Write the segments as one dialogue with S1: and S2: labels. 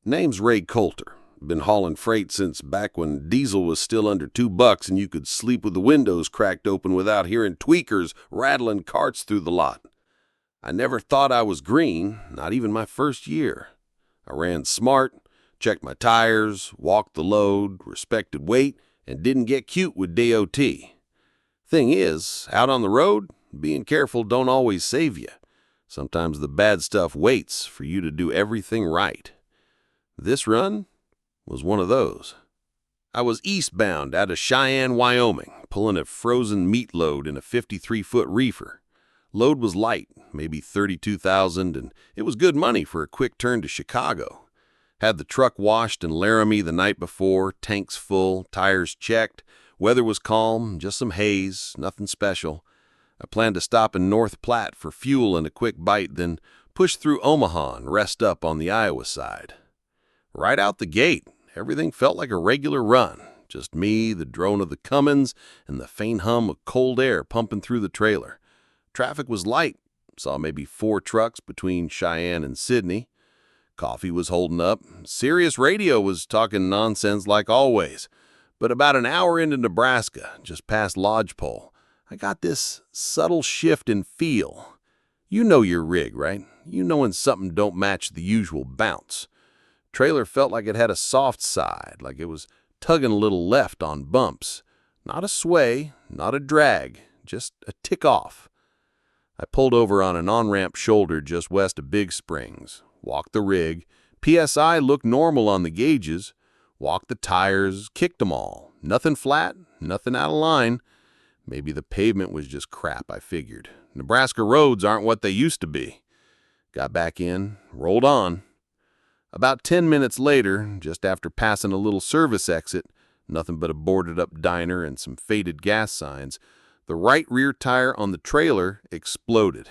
S1: Name's Ray Coulter. Been hauling freight since back when diesel was still under $2 and you could sleep with the windows cracked open without hearing tweakers rattling carts through the lot. I never thought I was green, not even my first year. I ran smart, checked my tires, walked the load, respected weight, and didn't get cute with DOT. Thing is, out on the road, being careful don't always save you. Sometimes the bad stuff waits for you to do everything right. This run was one of those. I was eastbound out of Cheyenne, Wyoming, pulling a frozen meat load in a 53-foot reefer. Load was light, maybe 32,000, and it was good money for a quick turn to Chicago. Had the truck washed in Laramie the night before, tanks full, tires checked, weather was calm, just some haze, nothing special. I planned to stop in North Platte for fuel and a quick bite, then push through Omaha and rest up on the Iowa side. Right out the gate, everything felt like a regular run. Just me, the drone of the Cummins, and the faint hum of cold air pumping through the trailer. Traffic was light. Saw maybe 4 trucks between Cheyenne and Sydney. Coffee was holding up. Sirius radio was talking nonsense like always. But about an hour into Nebraska, just past Lodgepole, I got this subtle shift in feel. You know your rig, right? You know when something don't match the usual bounce. Trailer felt like it had a soft side, like it was tugging a little left on bumps. Not a sway, not a drag, just a tick off. I pulled over on an on-ramp shoulder just west of Big Springs, walked the rig. PSI looked normal on the gauges, walked the tires, kicked them all. Nothing flat, nothing out of line. Maybe the pavement was just crap, I figured. Nebraska roads aren't what they used to be. Got back in, rolled on. About 10 minutes later, just after passing a little service exit, nothing but a boarded-up diner and some faded gas signs, the right rear tire on the trailer exploded.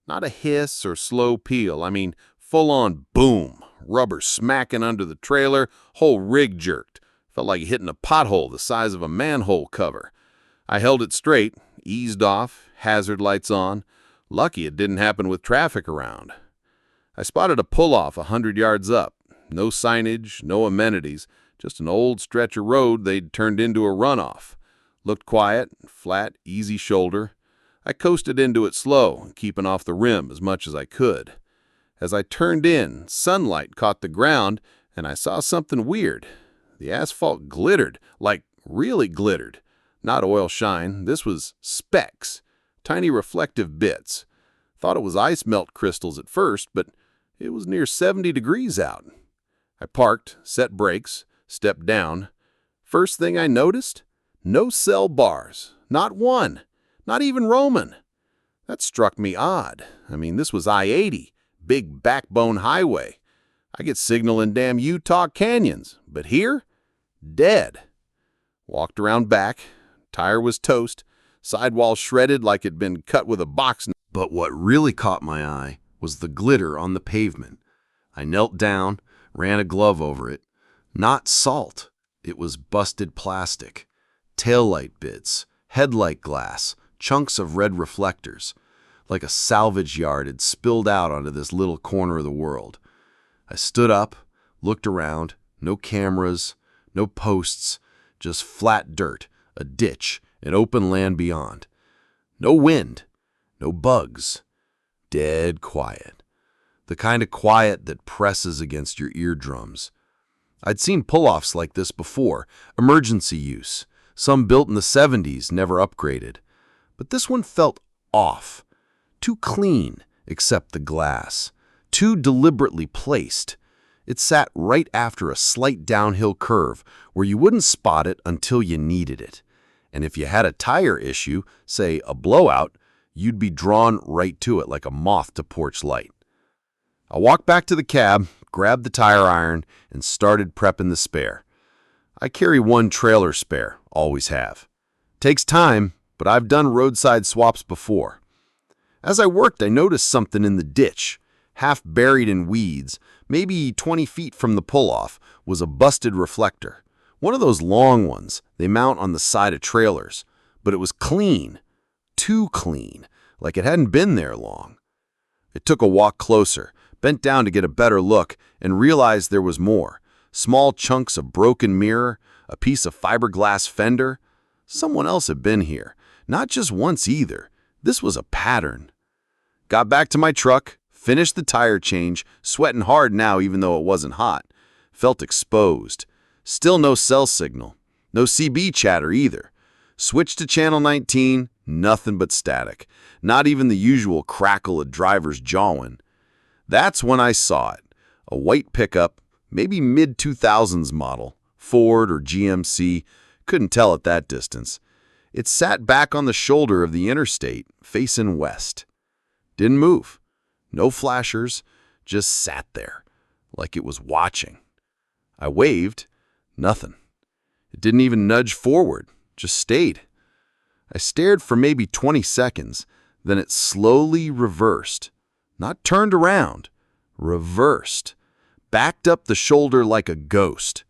S1: Not a hiss or slow peel, I mean full-on boom, rubber smacking under the trailer, whole rig jerked. Felt like hitting a pothole the size of a manhole cover. I held it straight, eased off, hazard lights on. Lucky it didn't happen with traffic around. I spotted a pull-off 100 yards up. No signage, no amenities, just an old stretch of road they'd turned into a runoff. Looked quiet, flat, easy shoulder. I coasted into it slow, keeping off the rim as much as I could. As I turned in, sunlight caught the ground, and I saw something weird. The asphalt glittered, like really glittered. Not oil shine, this was specks, tiny reflective bits. Thought it was ice melt crystals at first, but it was near 70 degrees out. I parked, set brakes, stepped down. First thing I noticed? No cell bars. Not one. Not even Roman. That struck me odd. I mean, this was I-80, big backbone highway. I get signal in damn Utah canyons. But here? Dead. Walked around back. Tire was toast. Sidewall shredded like it'd been cut with a box knife. But what really caught my eye was the glitter on the pavement. I knelt down, ran a glove over it. Not salt. It was busted plastic. Taillight bits, headlight glass, chunks of red reflectors. Like a salvage yard had spilled out onto this little corner of the world. I stood up, looked around. No cameras, no posts, just flat dirt, a ditch, and open land beyond. No wind, no bugs. Dead quiet. The kind of quiet that presses against your eardrums. I'd seen pull-offs like this before, emergency use. Some built in the 70s, never upgraded. But this one felt off. Too clean, except the glass. Too deliberately placed. It sat right after a slight downhill curve where you wouldn't spot it until you needed it. And if you had a tire issue, say a blowout, you'd be drawn right to it like a moth to porch light. I walked back to the cab, grabbed the tire iron, and started prepping the spare. I carry one trailer spare, always have. Takes time, but I've done roadside swaps before. As I worked, I noticed something in the ditch. Half buried in weeds, maybe 20 feet from the pull-off, was a busted reflector. One of those long ones they mount on the side of trailers. But it was clean. Too clean, like it hadn't been there long. It took a walk closer,
S2: Bent down to get a better look and realized there was more. Small chunks of broken mirror, a piece of fiberglass fender. Someone else had been here. Not just once either. This was a pattern. Got back to my truck, finished the tire change, sweating hard now even though it wasn't hot. Felt exposed. Still no cell signal. No CB chatter either. Switched to channel 19, nothing but static. Not even the usual crackle of drivers jawing. That's when I saw it. A white pickup, maybe mid-2000s model, Ford or GMC, couldn't tell at that distance. It sat back on the shoulder of the interstate, facing west. Didn't move. No flashers, just sat there, like it was watching. I waved, nothing. It didn't even nudge forward, just stayed. I stared for maybe 20 seconds, then it slowly reversed. Not turned around, reversed. Backed up the shoulder like a ghost.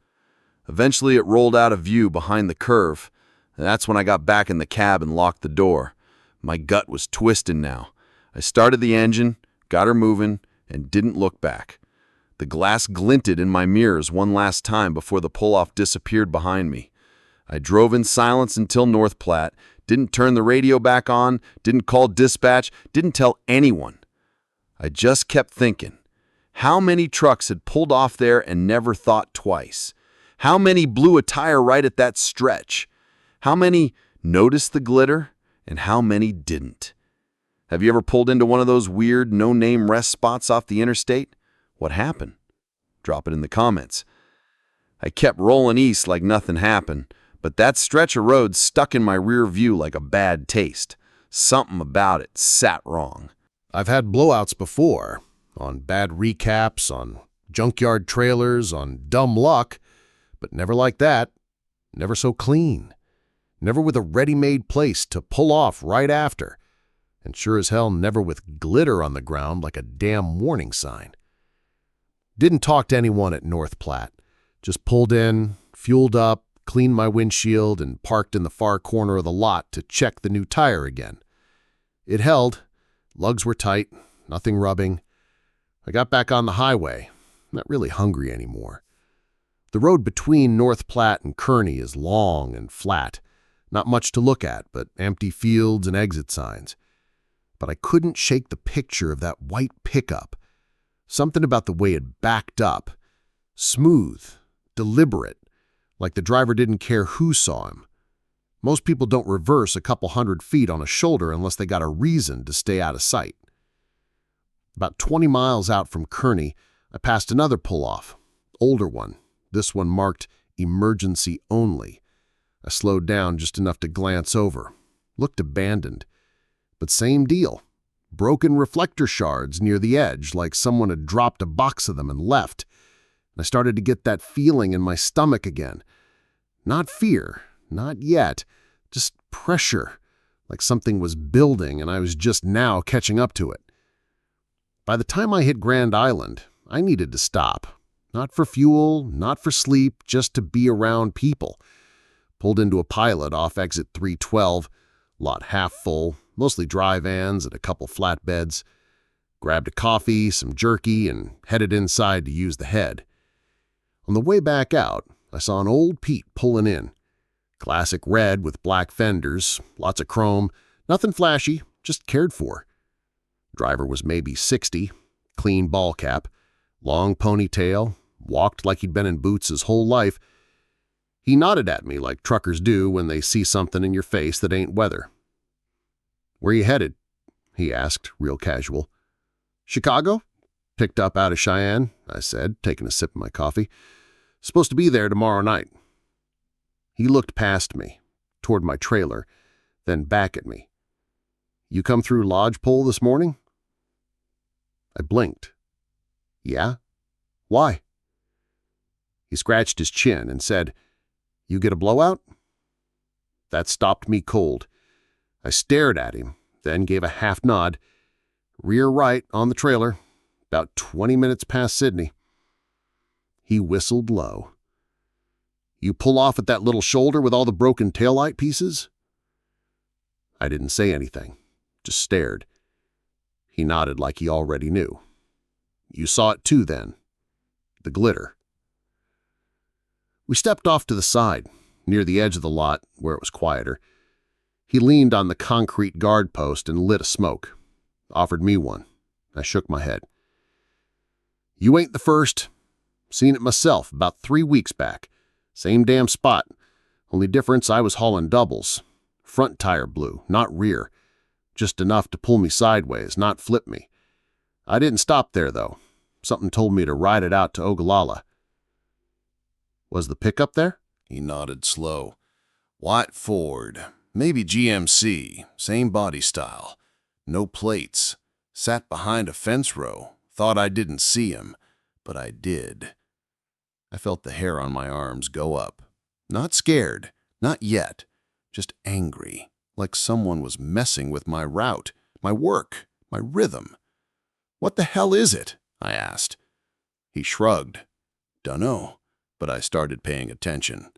S2: Eventually it rolled out of view behind the curve, and that's when I got back in the cab and locked the door. My gut was twisting now. I started the engine, got her moving, and didn't look back. The glass glinted in my mirrors one last time before the pull-off disappeared behind me. I drove in silence until North Platte, didn't turn the radio back on, didn't call dispatch, didn't tell anyone. I just kept thinking, how many trucks had pulled off there and never thought twice? How many blew a tire right at that stretch? How many noticed the glitter and how many didn't? Have you ever pulled into one of those weird no-name rest spots off the interstate? What happened? Drop it in the comments. I kept rolling east like nothing happened, but that stretch of road stuck in my rear view like a bad taste. Something about it sat wrong.
S3: I've had blowouts before, on bad recaps, on junkyard trailers, on dumb luck, but never like that. Never so clean. Never with a ready-made place to pull off right after. And sure as hell never with glitter on the ground like a damn warning sign. Didn't talk to anyone at North Platte. Just pulled in, fueled up, cleaned my windshield, and parked in the far corner of the lot to check the new tire again. It held. Lugs were tight, nothing rubbing. I got back on the highway, not really hungry anymore. The road between North Platte and Kearney is long and flat. Not much to look at, but empty fields and exit signs. But I couldn't shake the picture of that white pickup. Something about the way it backed up. Smooth, deliberate, like the driver didn't care who saw him. Most people don't reverse a couple 100 feet on a shoulder unless they got a reason to stay out of sight. About 20 miles out from Kearney, I passed another pull-off, older one. This one marked emergency only. I slowed down just enough to glance over. Looked abandoned. But same deal. Broken reflector shards near the edge, like someone had dropped a box of them and left. I started to get that feeling in my stomach again. Not fear. Not yet. Just pressure, like something was building and I was just now catching up to it. By the time I hit Grand Island, I needed to stop. Not for fuel, not for sleep, just to be around people. Pulled into a pilot off exit 312, lot half full, mostly dry vans and a couple flatbeds. Grabbed a coffee, some jerky, and headed inside to use the head. On the way back out, I saw an old Pete pulling in. Classic red with black fenders, lots of chrome, nothing flashy, just cared for. Driver was maybe 60, clean ball cap, long ponytail, walked like he'd been in boots his whole life. He nodded at me like truckers do when they see something in your face that ain't weather. "Where you headed?" he asked, real casual. "Chicago? Picked up out of Cheyenne," I said, taking a sip of my coffee. "Supposed to be there tomorrow night." He looked past me, toward my trailer, then back at me. "You come through Lodgepole this morning?" I blinked. "Yeah? Why?" He scratched his chin and said, "You get a blowout?" That stopped me cold. I stared at him, then gave a half nod. "Rear right on the trailer, about 20 minutes past Sydney." He whistled low. "You pull off at that little shoulder with all the broken taillight pieces?" I didn't say anything, just stared. He nodded like he already knew. You saw it too then. The glitter. We stepped off to the side, near the edge of the lot, where it was quieter. He leaned on the concrete guard post and lit a smoke. Offered me one. I shook my head. You ain't the first. Seen it myself about 3 weeks back. Same damn spot. Only difference, I was hauling doubles. Front tire blew, not rear. Just enough to pull me sideways, not flip me. I didn't stop there, though. Something told me to ride it out to Ogallala. Was the pickup there?
S2: He nodded slow. White Ford, maybe GMC, same body style. No plates. Sat behind a fence row. Thought I didn't see him, but I did. I felt the hair on my arms go up. Not scared, not yet. Just angry, like someone was messing with my route, my work, my rhythm. What the hell is it? I asked. He shrugged. Dunno, but I started paying attention.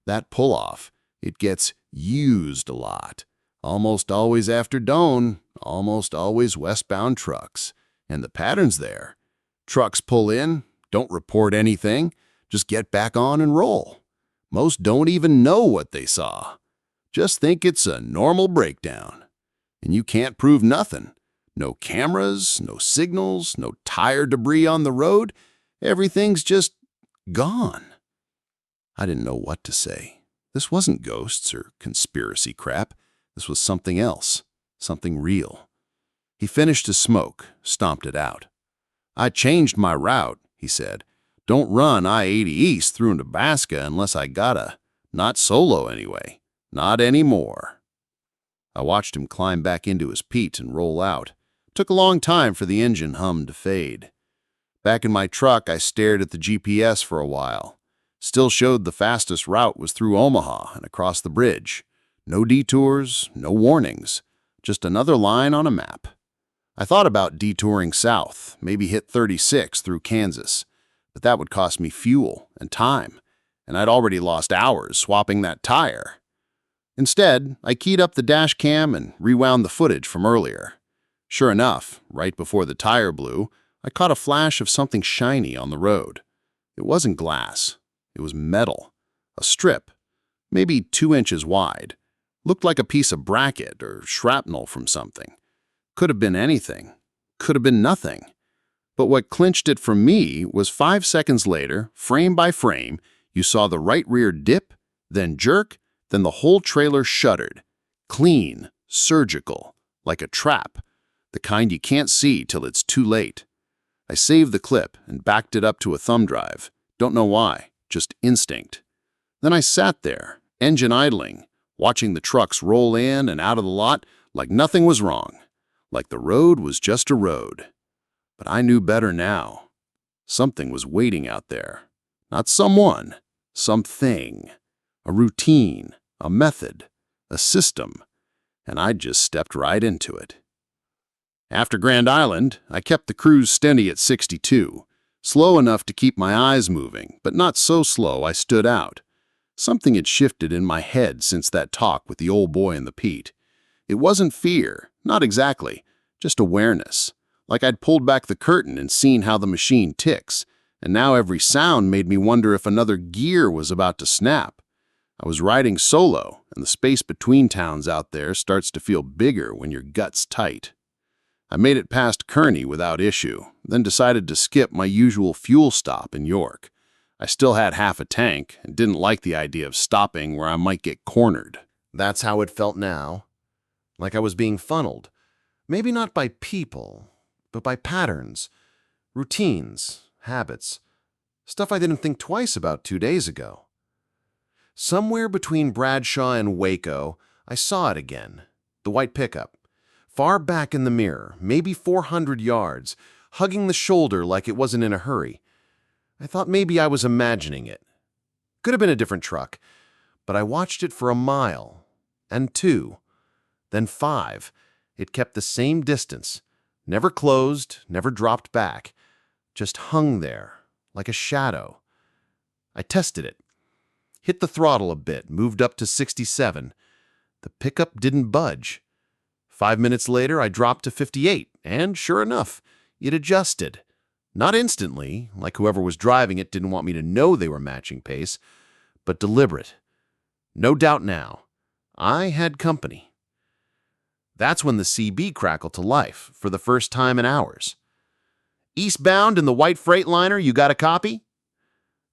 S2: That pull-off, it gets used a lot. Almost always after dawn, almost always westbound trucks. And the pattern's there. Trucks pull in, don't report anything, just get back on and roll. Most don't even know what they saw. Just think it's a normal breakdown. And you can't prove nothing. No cameras, no signals, no tire debris on the road. Everything's just gone. I didn't know what to say. This wasn't ghosts or conspiracy crap. This was something else, something real. He finished his smoke, stomped it out. I changed my route, he said. Don't run I-80 east through Nebraska unless I gotta. Not solo anyway. Not anymore. I watched him climb back into his Pete and roll out. Took a long time for the engine hum to fade. Back in my truck, I stared at the GPS for a while. Still showed the fastest route was through Omaha and across the bridge. No detours, no warnings. Just another line on a map. I thought about detouring south, maybe hit 36 through Kansas. But that would cost me fuel and time, and I'd already lost hours swapping that tire. Instead, I keyed up the dash cam and rewound the footage from earlier. Sure enough, right before the tire blew, I caught a flash of something shiny on the road. It wasn't glass. It was metal. A strip, maybe 2 inches wide. Looked like a piece of bracket or shrapnel from something. Could have been anything. Could have been nothing. But what clinched it for me was 5 seconds later, frame by frame, you saw the right rear dip, then jerk, then the whole trailer shuddered. Clean, surgical, like a trap, the kind you can't see till it's too late. I saved the clip and backed it up to a thumb drive. Don't know why, just instinct. Then I sat there, engine idling, watching the trucks roll in and out of the lot like nothing was wrong, like the road was just a road. But I knew better now. Something was waiting out there. Not someone, something. A routine, a method, a system. And I just stepped right into it. After Grand Island, I kept the cruise steady at 62. Slow enough to keep my eyes moving, but not so slow I stood out. Something had shifted in my head since that talk with the old boy in the Pete. It wasn't fear, not exactly, just awareness. Like I'd pulled back the curtain and seen how the machine ticks, and now every sound made me wonder if another gear was about to snap. I was riding solo, and the space between towns out there starts to feel bigger when your gut's tight. I made it past Kearney without issue, then decided to skip my usual fuel stop in York. I still had half a tank and didn't like the idea of stopping where I might get cornered.
S3: That's how it felt now. Like I was being funneled. Maybe not by people, but by patterns, routines, habits, stuff I didn't think twice about 2 days ago. Somewhere between Bradshaw and Waco, I saw it again, the white pickup. Far back in the mirror, maybe 400 yards, hugging the shoulder like it wasn't in a hurry. I thought maybe I was imagining it. Could have been a different truck, but I watched it for a mile, and 2, then 5. It kept the same distance, never closed, never dropped back, just hung there, like a shadow. I tested it, hit the throttle a bit, moved up to 67. The pickup didn't budge. 5 minutes later, I dropped to 58, and sure enough, it adjusted.
S2: Not instantly, like whoever was driving it didn't want me to know they were matching pace, but deliberate. No doubt now, I had company. That's when the CB crackled to life for the first time in hours. "Eastbound in the white Freightliner, you got a copy?"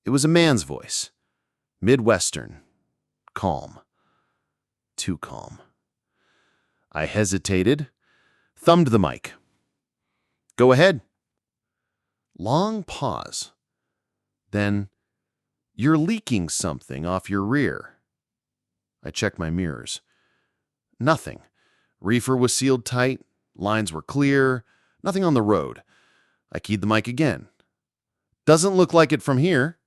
S2: It was a man's voice. Midwestern. Calm. Too calm. I hesitated, thumbed the mic. "Go ahead." Long pause. Then, "You're leaking something off your rear." I checked my mirrors. Nothing. Reefer was sealed tight, lines were clear, nothing on the road. I keyed the mic again. "Doesn't look like it from here."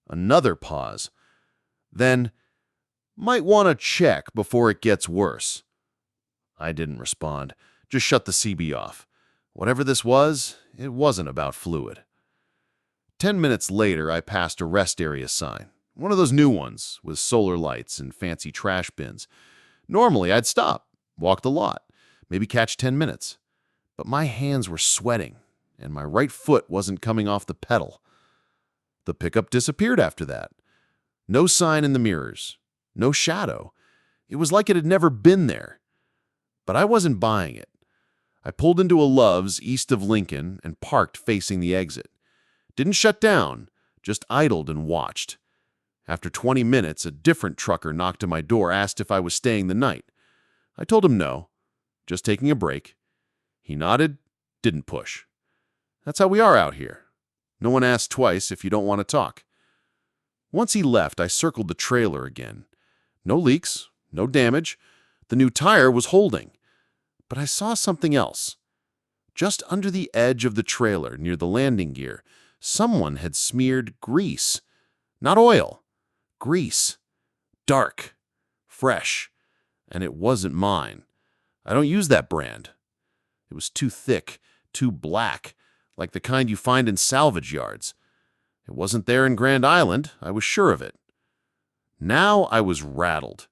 S2: Another pause. Then, "Might want to check before it gets worse." I didn't respond, just shut the CB off. Whatever this was, it wasn't about fluid. 10 minutes later, I passed a rest area sign. One of those new ones, with solar lights and fancy trash bins. Normally, I'd stop, walk the lot, maybe catch 10 minutes. But my hands were sweating, and my right foot wasn't coming off the pedal. The pickup disappeared after that. No sign in the mirrors. No shadow. It was like it had never been there. But I wasn't buying it. I pulled into a Love's east of Lincoln and parked facing the exit. Didn't shut down, just idled and watched. After 20 minutes, a different trucker knocked on my door, asked if I was staying the night. I told him no, just taking a break. He nodded, didn't push. That's how we are out here. No one asks twice if you don't want to talk. Once he left, I circled the trailer again. No leaks, no damage. The new tire was holding. But I saw something else. Just under the edge of the trailer, near the landing gear, someone had smeared grease. Not oil. Grease. Dark. Fresh. And it wasn't mine. I don't use that brand. It was too thick, too black, like the kind you find in salvage yards. It wasn't there in Grand Island, I was sure of it. Now I was rattled.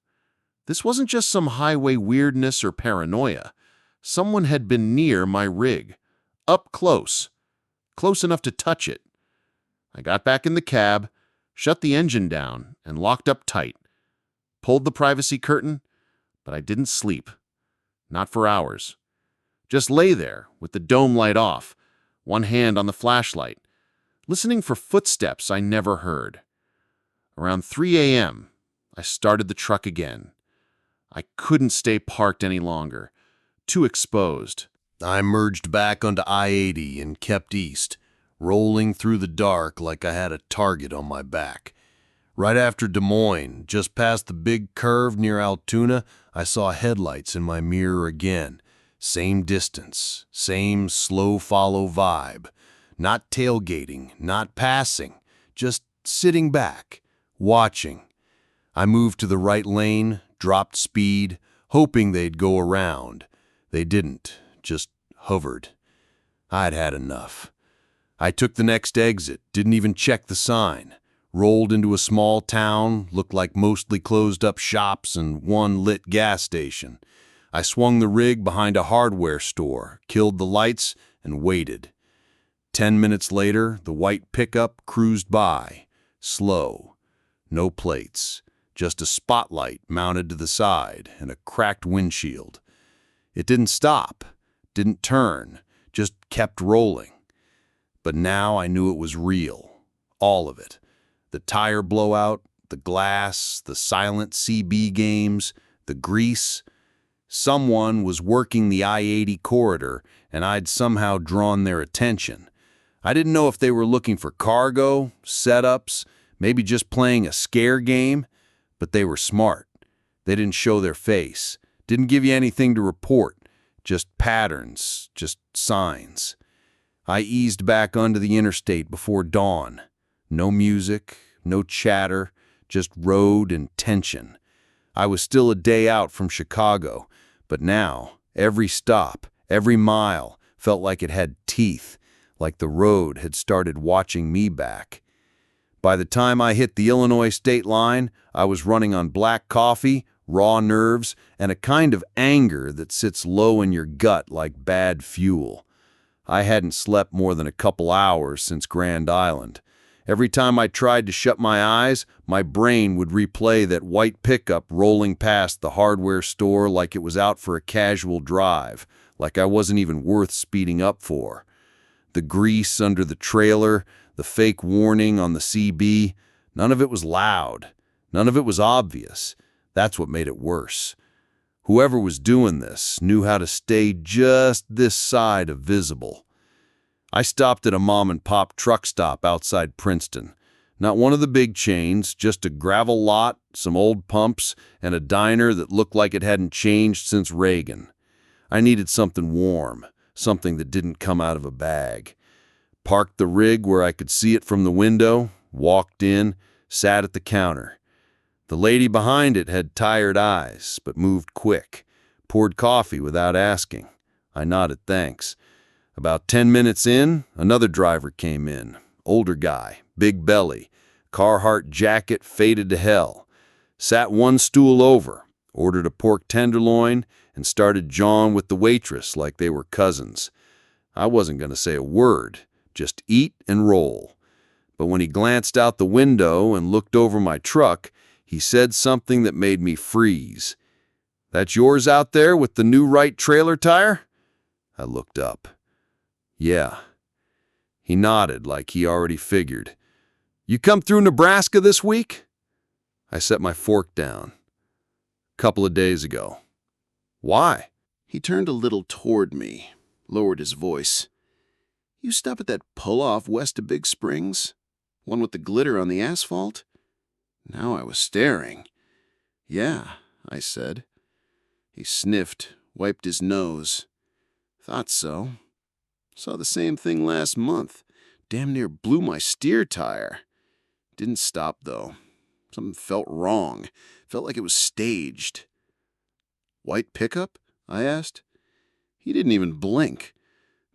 S2: This wasn't just some highway weirdness or paranoia. Someone had been near my rig. Up close. Close enough to touch it. I got back in the cab, shut the engine down, and locked up tight. Pulled the privacy curtain, but I didn't sleep. Not for hours. Just lay there, with the dome light off, one hand on the flashlight, listening for footsteps I never heard. Around 3 a.m., I started the truck again. I couldn't stay parked any longer. Too exposed.
S3: I merged back onto I-80 and kept east, rolling through the dark like I had a target on my back. Right after Des Moines, just past the big curve near Altoona, I saw headlights in my mirror again. Same distance, same slow follow vibe. Not tailgating, not passing, just sitting back, watching. I moved to the right lane, dropped speed, hoping they'd go around. They didn't, just hovered. I'd had enough. I took the next exit, didn't even check the sign. Rolled into a small town, looked like mostly closed-up shops and one lit gas station. I swung the rig behind a hardware store, killed the lights, and waited. 10 minutes later, the white pickup cruised by, slow. No plates, just a spotlight mounted to the side and a cracked windshield. It didn't stop, didn't turn, just kept rolling. But now I knew it was real, all of it. The tire blowout, the glass, the silent CB games, the grease. Someone was working the I-80 corridor, and I'd somehow drawn their attention. I didn't know if they were looking for cargo, setups, maybe just playing a scare game, but they were smart. They didn't show their face, didn't give you anything to report, just patterns, just signs. I eased back onto the interstate before dawn. No music, no chatter, just road and tension. I was still a day out from Chicago, but now, every stop, every mile, felt like it had teeth, like the road had started watching me back. By the time I hit the Illinois state line, I was running on black coffee, raw nerves, and a kind of anger that sits low in your gut like bad fuel.
S2: I hadn't slept more than a couple hours since Grand Island. Every time I tried to shut my eyes, my brain would replay that white pickup rolling past the hardware store like it was out for a casual drive, like I wasn't even worth speeding up for. The grease under the trailer, the fake warning on the CB, none of it was loud. None of it was obvious. That's what made it worse. Whoever was doing this knew how to stay just this side of visible. I stopped at a mom-and-pop truck stop outside Princeton. Not one of the big chains, just a gravel lot, some old pumps, and a diner that looked like it hadn't changed since Reagan. I needed something warm, something that didn't come out of a bag. Parked the rig where I could see it from the window, walked in, sat at the counter. The lady behind it had tired eyes, but moved quick, poured coffee without asking. I nodded thanks. About 10 minutes in, another driver came in. Older guy, big belly, Carhartt jacket faded to hell. Sat one stool over, ordered a pork tenderloin, and started jawing with the waitress like they were cousins. I wasn't going to say a word, just eat and roll. But when he glanced out the window and looked over my truck, he said something that made me freeze. "That's yours out there with the new right trailer tire?" I looked up. "Yeah." He nodded like he already figured. "You come through Nebraska this week?" I set my fork down. "Couple of days ago." "Why?"
S4: He turned a little toward me, lowered his voice. "You stop at that pull-off west of Big Springs? One with the glitter on the asphalt?" Now I was staring. "Yeah," I said. He sniffed, wiped his nose. "Thought so. Saw the same thing last month. Damn near blew my steer tire. Didn't stop, though. Something felt wrong. Felt like it was staged." "White pickup?" I asked. He didn't even blink.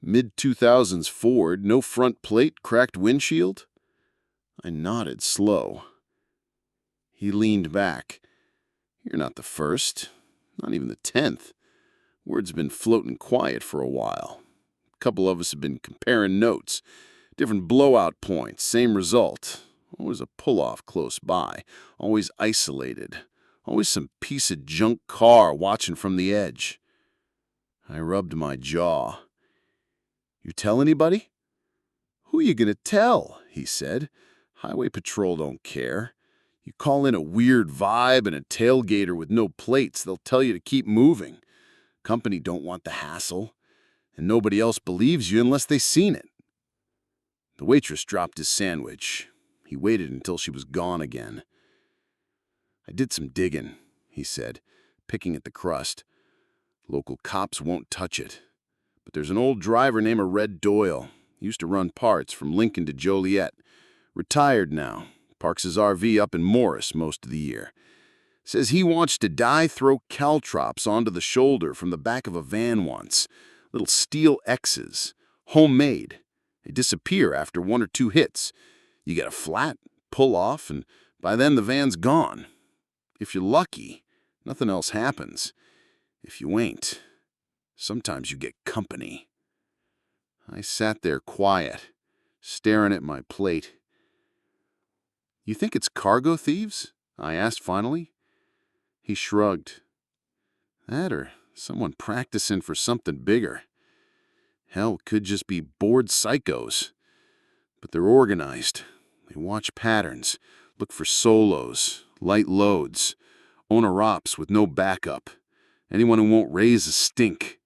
S4: Mid-2000s Ford, no front plate, cracked windshield? I nodded slow. He leaned back. "You're not the first. Not even the 10th. Word's been floating quiet for a while. A couple of us have been comparing notes. Different blowout points, same result. Always a pull-off close by. Always isolated. Always some piece of junk car watching from the edge." I rubbed my jaw. "You tell anybody?" "Who you gonna tell?" he said. "Highway patrol don't care. You call in a weird vibe and a tailgater with no plates, they'll tell you to keep moving. Company don't want the hassle. And nobody else believes you unless they seen it." The waitress dropped his sandwich. He waited until she was gone again. "I did some digging," he said, picking at the crust. "Local cops won't touch it. But there's an old driver named Red Doyle. Used to run parts from Lincoln to Joliet. Retired now. Parks his RV up in Morris most of the year. Says he wants to throw caltrops onto the shoulder from the back of a van once. Little steel X's. Homemade. They disappear after 1 or 2 hits. You get a flat, pull off, and by then the van's gone. If you're lucky, nothing else happens. If you ain't, sometimes you get company." I sat there quiet, staring at my plate. "You think it's cargo thieves?" I asked finally. He shrugged. "That or someone practicing for something bigger. Hell, could just be bored psychos. But they're organized. They watch patterns, look for solos, light loads, owner-ops with no backup, anyone who won't raise a stink."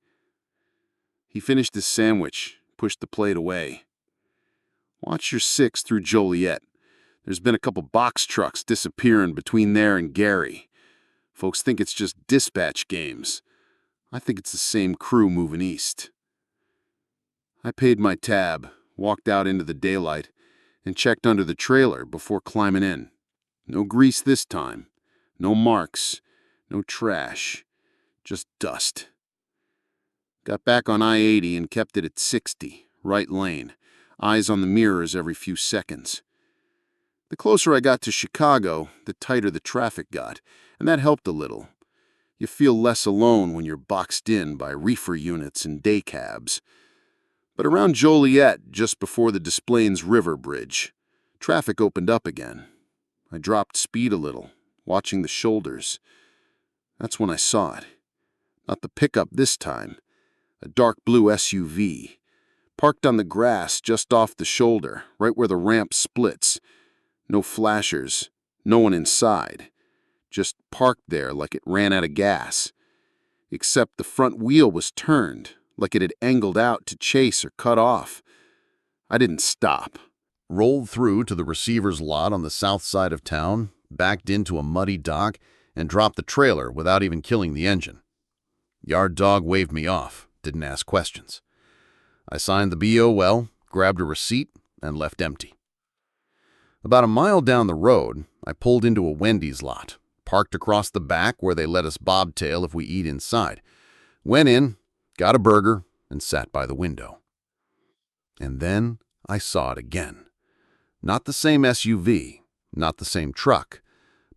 S4: He finished his sandwich, pushed the plate away. "Watch your 6 through Joliet. There's been a couple box trucks disappearing between there and Gary. Folks think it's just dispatch games. I think it's the same crew moving east." I paid my tab, walked out into the daylight, and checked under the trailer before climbing in. No grease this time. No marks. No trash. Just dust. Got back on I-80 and kept it at 60, right lane. Eyes on the mirrors every few seconds. The closer I got to Chicago, the tighter the traffic got, and that helped a little. You feel less alone when you're boxed in by reefer units and day cabs. But around Joliet, just before the Des Plaines River Bridge, traffic opened up again. I dropped speed a little, watching the shoulders. That's when I saw it. Not the pickup this time. A dark blue SUV, parked on the grass just off the shoulder, right where the ramp splits. No flashers, no one inside. Just parked there like it ran out of gas. Except the front wheel was turned, like it had angled out to chase or cut off. I didn't stop.
S2: Rolled through to the receiver's lot on the south side of town, backed into a muddy dock, and dropped the trailer without even killing the engine. Yard dog waved me off, didn't ask questions. I signed the BO well, grabbed a receipt, and left empty. About a mile down the road, I pulled into a Wendy's lot, parked across the back where they let us bobtail if we eat inside. Went in, got a burger, and sat by the window. And then I saw it again. Not the same SUV, not the same truck,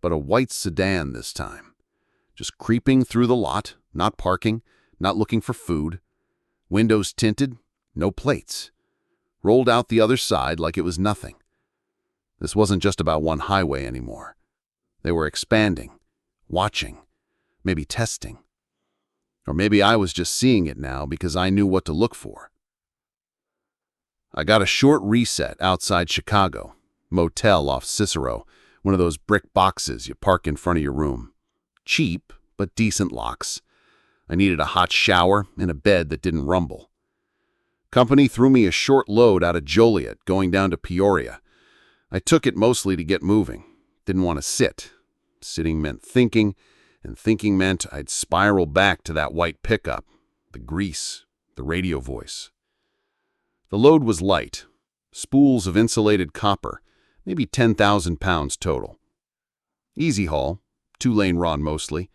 S2: but a white sedan this time. Just creeping through the lot, not parking, not looking for food. Windows tinted, no plates. Rolled out the other side like it was nothing. This wasn't just about one highway anymore. They were expanding, watching, maybe testing. Or maybe I was just seeing it now because I knew what to look for. I got a short reset outside Chicago, motel off Cicero, one of those brick boxes you park in front of your room. Cheap, but decent locks. I needed a hot shower and a bed that didn't rumble. Company threw me a short load out of Joliet going down to Peoria. I took it mostly to get moving. Didn't want to sit. Sitting meant thinking, and thinking meant I'd spiral back to that white pickup, the grease, the radio voice. The load was light, spools of insulated copper, maybe 10,000 pounds total. Easy haul, 2-lane rod mostly.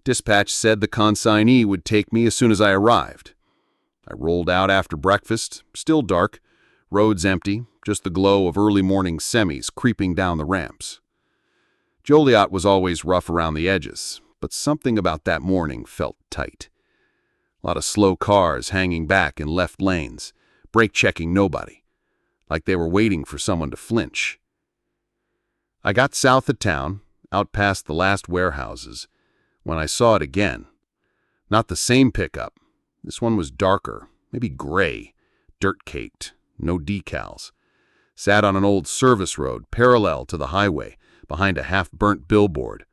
S2: Dispatch said the consignee would take me as soon as I arrived. I rolled out after breakfast, still dark, roads empty, just the glow of early morning semis creeping down the ramps. Joliet was always rough around the edges, but something about that morning felt tight. A lot of slow cars hanging back in left lanes, brake-checking nobody, like they were waiting for someone to flinch. I got south of town, out past the last warehouses, when I saw it again. Not the same pickup. This one was darker, maybe gray, dirt-caked, no decals. Sat on an old service road parallel to the highway, behind a half-burnt billboard.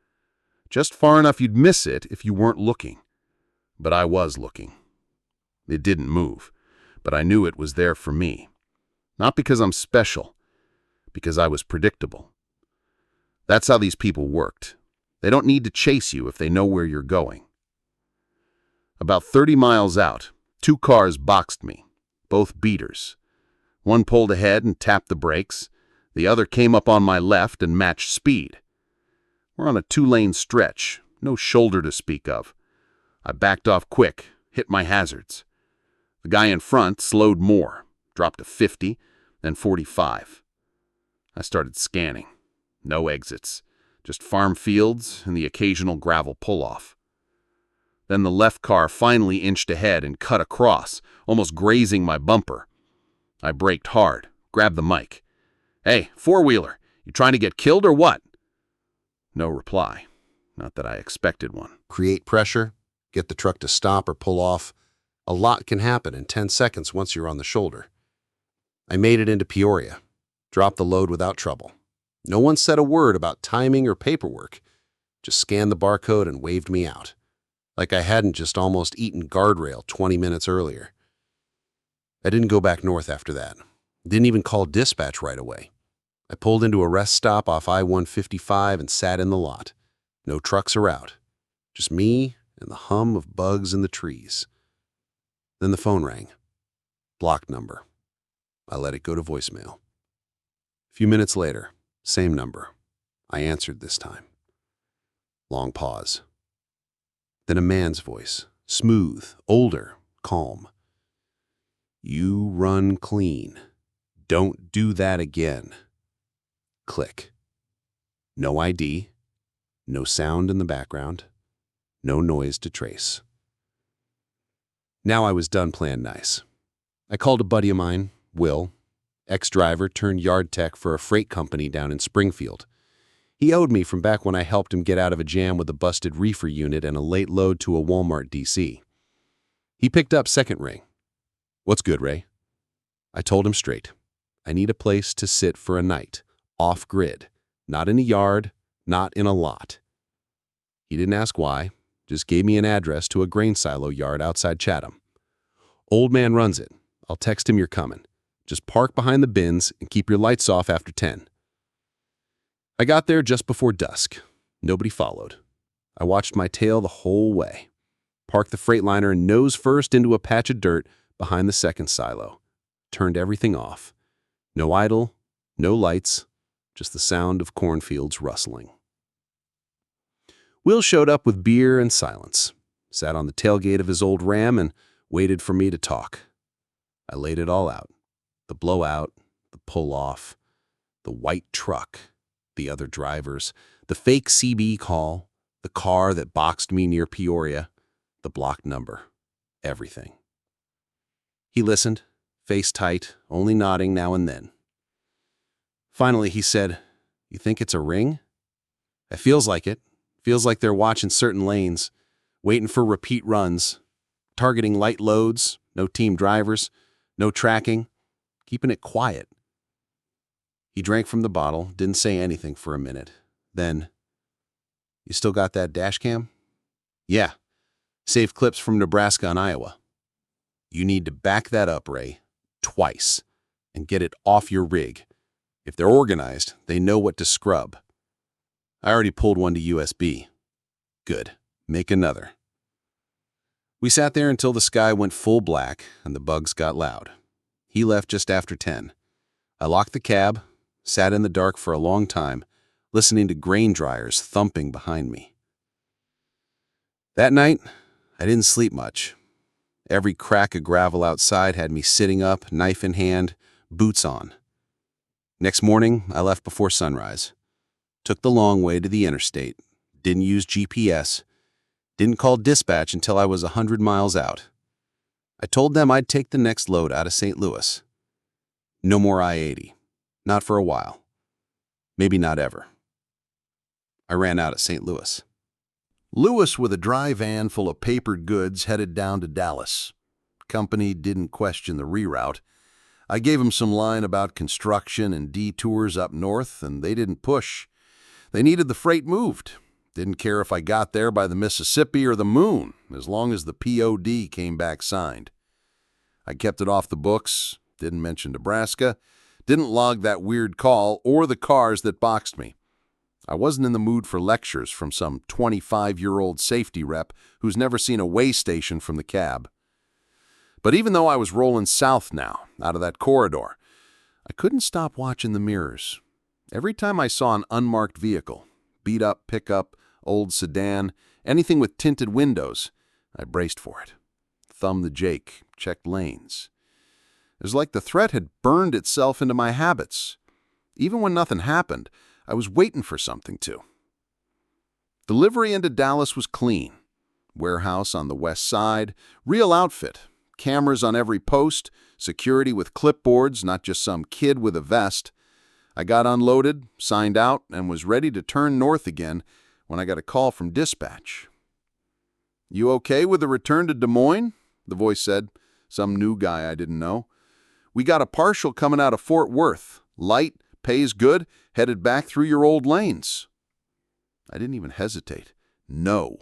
S2: Just far enough you'd miss it if you weren't looking. But I was looking. It didn't move, but I knew it was there for me. Not because I'm special, because I was predictable. That's how these people worked. They don't need to chase you if they know where you're going. About 30 miles out, 2 cars boxed me, both beaters. One pulled ahead and tapped the brakes. The other came up on my left and matched speed. We're on a 2-lane stretch, no shoulder to speak of. I backed off quick, hit my hazards. The guy in front slowed more, dropped to 50, then 45. I started scanning. No exits, just farm fields and the occasional gravel pull-off. Then the left car finally inched ahead and cut across, almost grazing my bumper. I braked hard, grabbed the mic. "Hey, four-wheeler, you trying to get killed or what?" No reply. Not that I expected one.
S3: Create pressure, get the truck to stop or pull off. A lot can happen in 10 seconds once you're on the shoulder. I made it into Peoria, dropped the load without trouble. No one said a word about timing or paperwork, just scanned the barcode and waved me out, like I hadn't just almost eaten guardrail 20 minutes earlier. I didn't go back north after that. Didn't even call dispatch right away. I pulled into a rest stop off I-155 and sat in the lot. No trucks are out. Just me and the hum of bugs in the trees. Then the phone rang. Blocked number. I let it go to voicemail. A few minutes later, same number. I answered this time. Long pause. Then a man's voice, smooth, older, calm. "You run clean. Don't do that again." Click. No ID, no sound in the background, no noise to trace. Now I was done playing nice.
S2: I called a buddy of mine, Will, ex-driver turned yard tech for a freight company down in Springfield. He owed me from back when I helped him get out of a jam with a busted reefer unit and a late load to a Walmart DC. He picked up second ring. "What's good, Ray?" I told him straight. I need a place to sit for a night, off-grid, not in a yard, not in a lot. He didn't ask why, just gave me an address to a grain silo yard outside Chatham. "Old man runs it. I'll text him you're coming. Just park behind the bins and keep your lights off after 10. I got there just before dusk. Nobody followed. I watched my tail the whole way. Parked the Freightliner nose first into a patch of dirt behind the second silo. Turned everything off. No idle, no lights, just the sound of cornfields rustling. Will showed up with beer and silence. Sat on the tailgate of his old Ram and waited for me to talk. I laid it all out. The blowout, the pull-off, the white truck, the other drivers, the fake CB call, the car that boxed me near Peoria, the block number, everything. He listened, face tight, only nodding now and then. Finally, he said, "You think it's a ring?" "It feels like it. Feels like they're watching certain lanes, waiting for repeat runs, targeting light loads, no team drivers, no tracking, keeping it quiet." He drank from the bottle, didn't say anything for a minute. Then, "You still got that dash cam?" "Yeah. Saved clips from Nebraska and Iowa." "You need to back that up, Ray, twice, and get it off your rig. If they're organized, they know what to scrub." "I already pulled one to USB." "Good. Make another." We sat there until the sky went full black and the bugs got loud. He left just after 10. I locked the cab, sat in the dark for a long time, listening to grain dryers thumping behind me. That night, I didn't sleep much. Every crack of gravel outside had me sitting up, knife in hand, boots on. Next morning, I left before sunrise. Took the long way to the interstate. Didn't use GPS. Didn't call dispatch until I was 100 miles out. I told them I'd take the next load out of St. Louis. No more I-80. Not for a while. Maybe not ever. I ran out of St. Louis.
S3: Lewis with a dry van full of papered goods headed down to Dallas. Company didn't question the reroute. I gave him some line about construction and detours up north, and they didn't push. They needed the freight moved. Didn't care if I got there by the Mississippi or the moon, as long as the POD came back signed. I kept it off the books, didn't mention Nebraska, didn't log that weird call or the cars that boxed me. I wasn't in the mood for lectures from some 25-year-old safety rep who's never seen a way station from the cab. But even though I was rolling south now, out of that corridor, I couldn't stop watching the mirrors. Every time I saw an unmarked vehicle, beat-up pickup, old sedan, anything with tinted windows, I braced for it. Thumbed the Jake, checked lanes. It was like the threat had burned itself into my habits. Even when nothing happened, I was waiting for something to. Delivery into Dallas was clean. Warehouse on the west side, real outfit, cameras on every post, security with clipboards, not just some kid with a vest. I got unloaded, signed out, and was ready to turn north again when I got a call from dispatch. "You okay with the return to Des Moines?" the voice said, some new guy I didn't know. "We got a partial coming out of Fort Worth. Light, pays good, headed back through your old lanes." I didn't even hesitate. "No."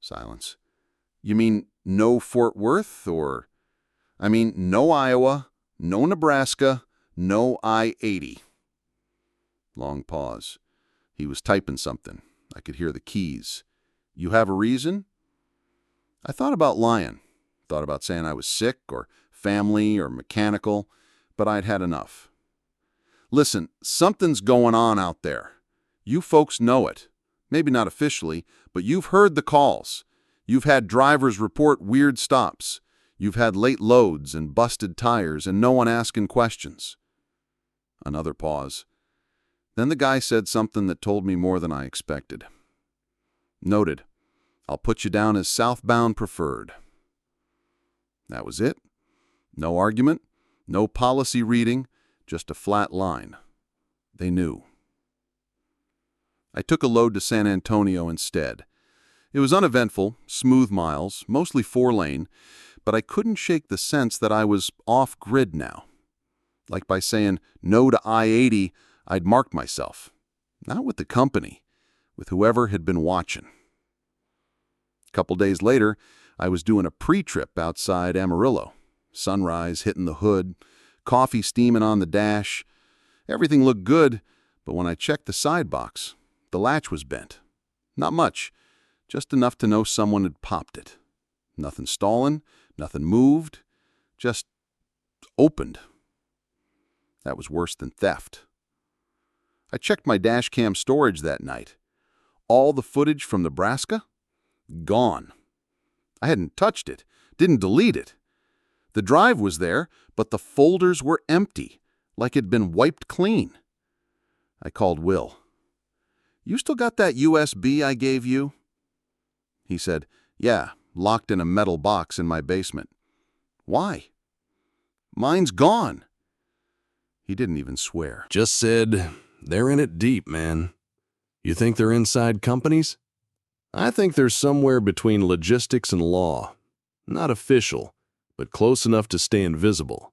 S3: Silence. "You mean no Fort Worth, or?" "I mean no Iowa, no Nebraska, no I-80. Long pause. He was typing something. I could hear the keys. "You have a reason?" I thought about lying. Thought about saying I was sick or family or mechanical, but I'd had enough. "Listen, something's going on out there. You folks know it. Maybe not officially, but you've heard the calls. You've had drivers report weird stops. You've had late loads and busted tires and no one asking questions." Another pause. Then the guy said something that told me more than I expected. "Noted. I'll put you down as southbound preferred." That was it.
S2: No argument, no policy reading, just a flat line. They knew. I took a load to San Antonio instead. It was uneventful, smooth miles, mostly 4-lane, but I couldn't shake the sense that I was off-grid now. Like by saying no to I-80, I'd marked myself. Not with the company, with whoever had been watching. A couple days later, I was doing a pre-trip outside Amarillo. Sunrise hitting the hood, coffee steaming on the dash. Everything looked good, but when I checked the side box, the latch was bent. Not much, just enough to know someone had popped it. Nothing stolen, nothing moved, just opened. That was worse than theft. I checked my dash cam storage that night. All the footage from Nebraska? Gone. I hadn't touched it, didn't delete it. The drive was there, but the folders were empty, like it'd been wiped clean. I called Will. "You still got that USB I gave you?" He said, "Yeah, locked in a metal box in my basement." "Why?" "Mine's gone." He didn't even swear.
S5: Just said, they're in it deep, man. You think they're inside companies? I think they're somewhere between logistics and law. Not official, but close enough to stay invisible.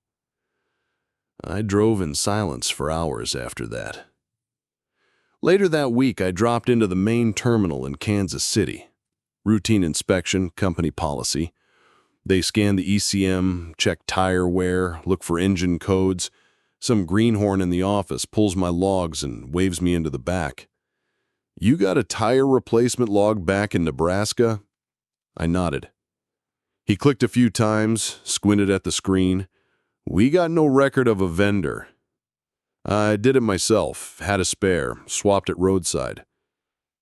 S5: I drove in silence for hours after that. Later that week, I dropped into the main terminal in Kansas City. Routine inspection, company policy. They scan the ECM, check tire wear, look for engine codes. Some greenhorn in the office pulls my logs and waves me into the back. "You got a tire replacement log back in Nebraska?" I nodded. He clicked a few times, squinted at the screen. "We got no record of a vendor." I did it myself, had a spare, swapped it roadside.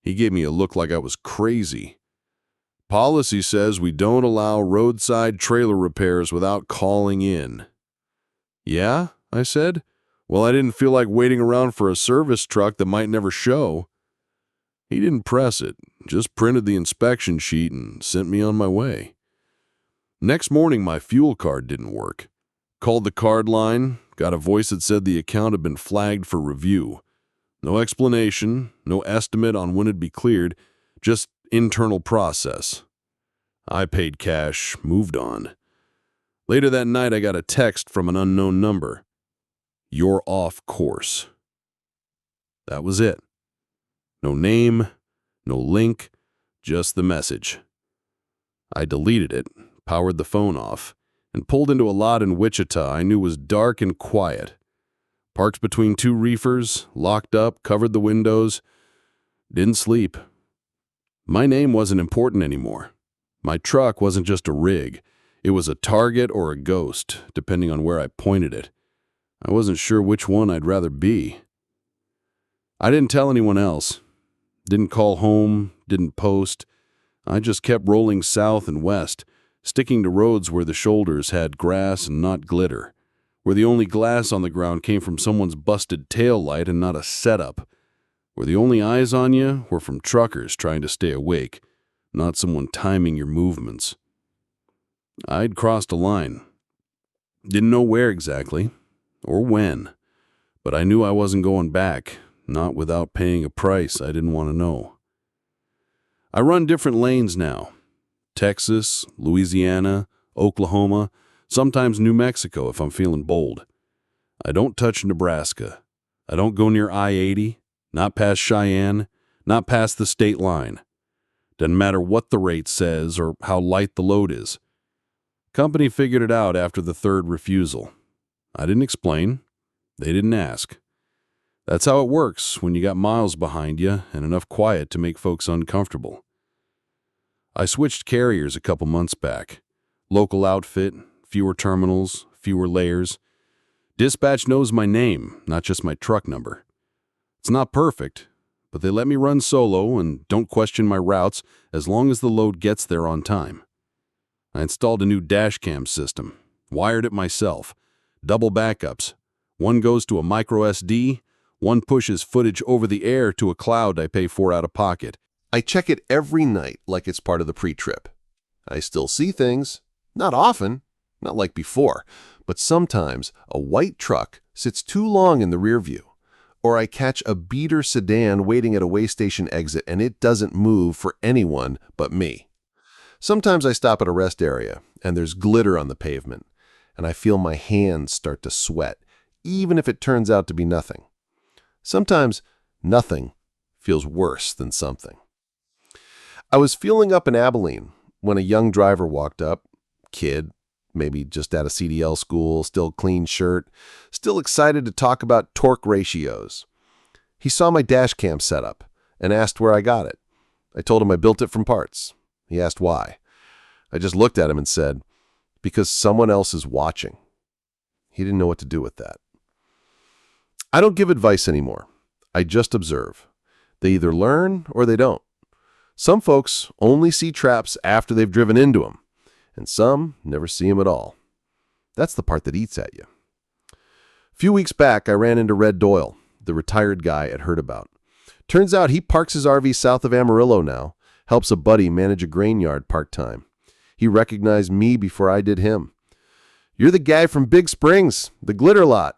S5: He gave me a look like I was crazy. "Policy says we don't allow roadside trailer repairs without calling in." "Yeah?" I said. "Well, I didn't feel like waiting around for a service truck that might never show." He didn't press it, just printed the inspection sheet and sent me on my way. Next morning, my fuel card didn't work. Called the card line, got a voice that said the account had been flagged for review. No explanation, no estimate on when it'd be cleared, just internal process. I paid cash, moved on. Later that night, I got a text from an unknown number. "You're off course." That was it. No name, no link, just the message. I deleted it, powered the phone off, and pulled into a lot in Wichita I knew was dark and quiet. Parked between two reefers, locked up, covered the windows. Didn't sleep. My name wasn't important anymore. My truck wasn't just a rig. It was a target or a ghost, depending on where I pointed it. I wasn't sure which one I'd rather be. I didn't tell anyone else. Didn't call home, didn't post. I just kept rolling south and west, sticking to roads where the shoulders had grass and not glitter, where the only glass on the ground came from someone's busted tail light and not a setup, where the only eyes on you were from truckers trying to stay awake, not someone timing your movements. I'd crossed a line. Didn't know where exactly, or when, but I knew I wasn't going back, not without paying a price I didn't want to know. I run different lanes now. Texas, Louisiana, Oklahoma, sometimes New Mexico if I'm feeling bold. I don't touch Nebraska. I don't go near I-80, not past Cheyenne, not past the state line. Doesn't matter what the rate says or how light the load is. Company figured it out after the third refusal. I didn't explain. They didn't ask. That's how it works when you got miles behind you and enough quiet to make folks uncomfortable. I switched carriers a couple months back. Local outfit, fewer terminals, fewer layers. Dispatch knows my name, not just my truck number. It's not perfect, but they let me run solo and don't question my routes as long as the load gets there on time. I installed a new dash cam system, wired it myself, double backups. One goes to a micro SD, one pushes footage over the air to a cloud I pay for out of pocket.
S3: I check it every night like it's part of the pre-trip. I still see things. Not often, not like before, but sometimes a white truck sits too long in the rear view. Or I catch a beater sedan waiting at a way station exit and it doesn't move for anyone but me. Sometimes I stop at a rest area and there's glitter on the pavement, and I feel my hands start to sweat, even if it turns out to be nothing. Sometimes nothing feels worse than something. I was fueling up in Abilene when a young driver walked up, kid, maybe just out of CDL school, still clean shirt, still excited to talk about torque ratios. He saw my dash cam setup and asked where I got it. I told him I built it from parts. He asked why. I just looked at him and said, because someone else is watching. He didn't know what to do with that. I don't give advice anymore. I just observe. They either learn or they don't. Some folks only see traps after they've driven into them, and some never see them at all. That's the part that eats at you. A few weeks back, I ran into Red Doyle, the retired guy I'd heard about. Turns out he parks his RV south of Amarillo now, helps a buddy manage a grain yard part-time. He recognized me before I did him. "You're the guy from Big Springs, the glitter lot."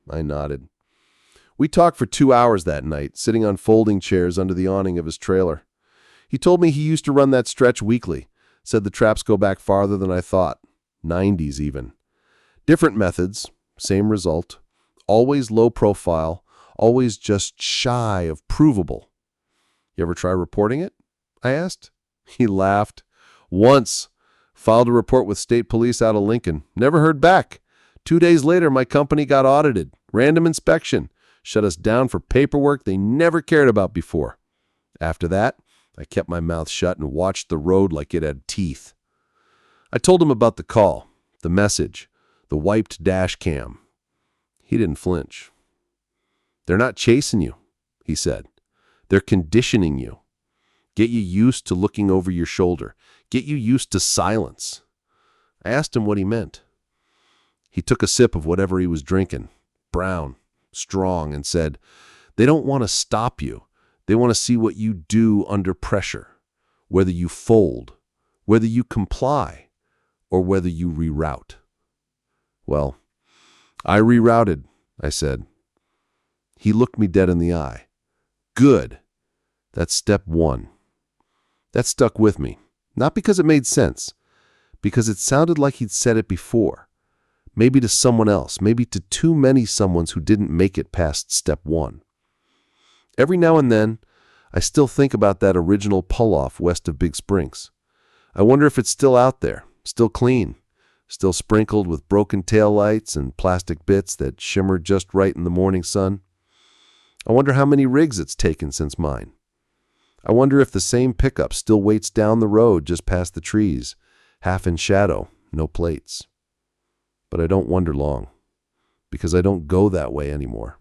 S3: I nodded. We talked for 2 hours that night, sitting on folding chairs under the awning of his trailer. He told me he used to run that stretch weekly, said the traps go back farther than I thought, 90s even. Different methods, same result, always low profile, always just shy of provable. "You ever try reporting it?" I asked. He laughed. "Once. Filed a report with state police out of Lincoln. Never heard back. 2 days later, my company got audited. Random inspection. Shut us down for paperwork they never cared about before. After that, I kept my mouth shut and watched the road like it had teeth." I told him about the call, the message, the wiped dash cam. He didn't flinch. "They're not chasing you," he said. "They're conditioning you. Get you used to looking over your shoulder. Get you used to silence." I asked him what he meant. He took a sip of whatever he was drinking, brown, strong, and said, "They don't want to stop you. They want to see what you do under pressure, whether you fold, whether you comply, or whether you reroute." "Well, I rerouted," I said. He looked me dead in the eye. "Good. That's step one." That stuck with me, not because it made sense, because it sounded like he'd said it before, maybe to someone else, maybe to too many someones who didn't make it past step one. Every now and then, I still think about that original pull-off west of Big Springs. I wonder if it's still out there, still clean, still sprinkled with broken taillights and plastic bits that shimmer just right in the morning sun. I wonder how many rigs it's taken since mine. I wonder if the same pickup still waits down the road just past the trees, half in shadow, no plates. But I don't wonder long, because I don't go that way anymore.